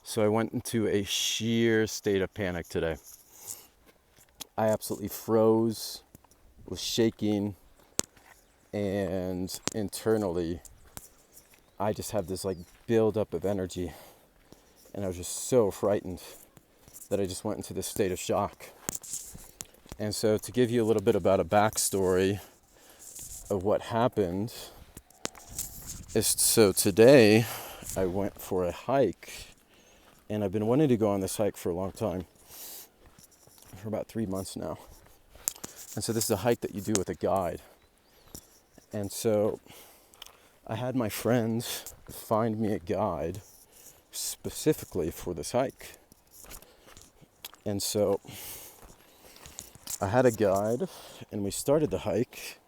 So I went into a sheer state of panic today. I absolutely froze, was shaking, and internally I just have this like buildup of energy, and I was just so frightened that I just went into this state of shock. And so to give you a little bit about a backstory of what happened is, so today I went for a hike, and I've been wanting to go on this hike for a long time, for about 3 months now. And so this is a hike that you do with a guide. And so I had my friends find me a guide specifically for this hike. And so I had a guide, and we started the hike,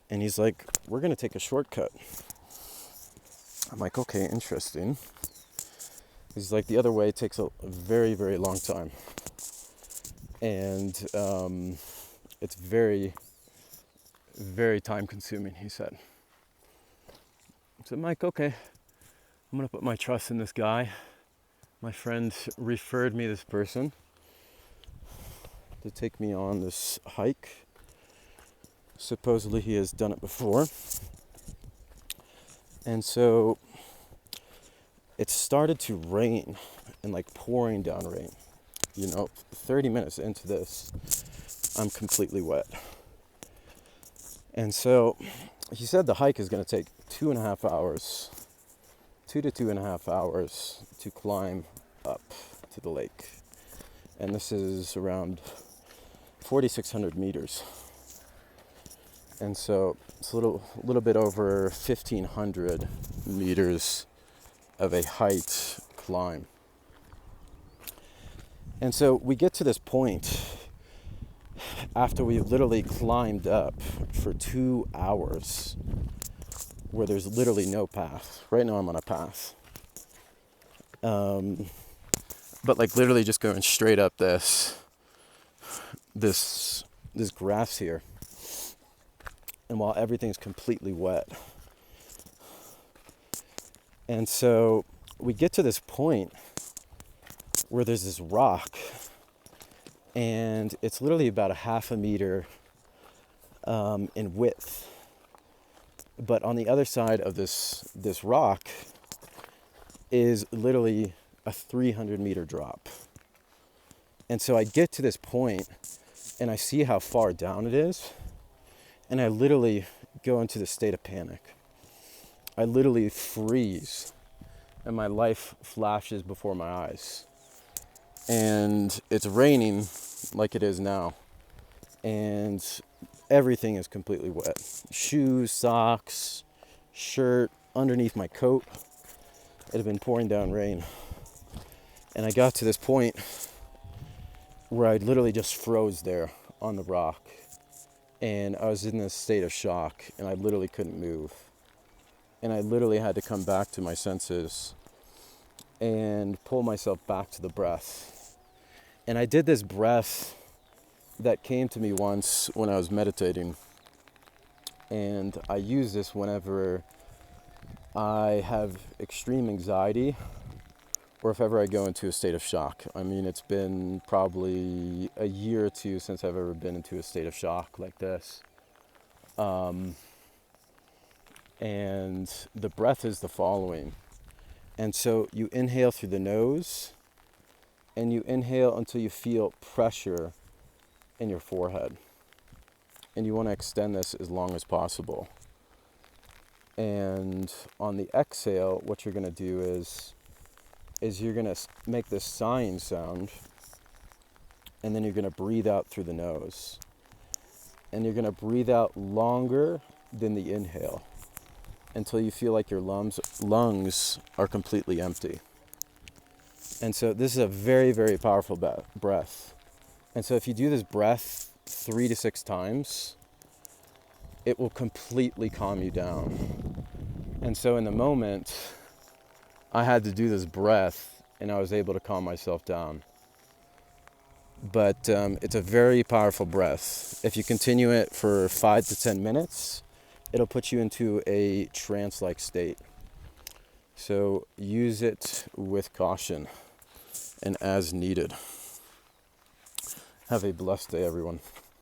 and he's like, we're going to take a shortcut. I'm like, okay, interesting. He's like, the other way takes a very, very long time. And it's very, very time consuming, he said. I said, Mike, okay, I'm going to put my trust in this guy. My friend referred me this person to take me on this hike. Supposedly he has done it before. And so it started to rain, and like pouring down rain. 30 minutes into this, I'm completely wet. And so he said the hike is going to take 2.5 hours, 2 to 2.5 hours to climb up to the lake. And this is around 4,600 meters. And so it's a little bit over 1,500 meters of a height climb. And so we get to this point after we've literally climbed up for 2 hours where there's literally no path. Right now I'm on a path. But like literally just going straight up this grass here. And while everything's completely wet. And so we get to this point where there's this rock, and it's literally about a half a meter in width. But on the other side of this rock is literally a 300 meter drop. And so I get to this point and I see how far down it is, and I literally go into the state of panic. I literally freeze, and my life flashes before my eyes. And it's raining like it is now. And everything is completely wet. Shoes, socks, shirt, underneath my coat. It had been pouring down rain. And I got to this point where I literally just froze there on the rock. And I was in this state of shock, and I literally couldn't move. And I literally had to come back to my senses and pull myself back to the breath. And I did this breath that came to me once when I was meditating. And I use this whenever I have extreme anxiety or if ever I go into a state of shock. I mean, it's been probably a year or two since I've ever been into a state of shock like this. And the breath is the following. And so you inhale through the nose, and you inhale until you feel pressure in your forehead. And you want to extend this as long as possible. And on the exhale, what you're going to do is you're going to make this sighing sound, and then you're going to breathe out through the nose. And you're going to breathe out longer than the inhale until you feel like your lungs are completely empty. And so this is a very, very powerful breath. And so if you do this breath 3 to 6 times, it will completely calm you down. And so in the moment, I had to do this breath, and I was able to calm myself down. But it's a very powerful breath. If you continue it for 5 to 10 minutes, it'll put you into a trance-like state. So use it with caution. and as needed. Have a blessed day, everyone.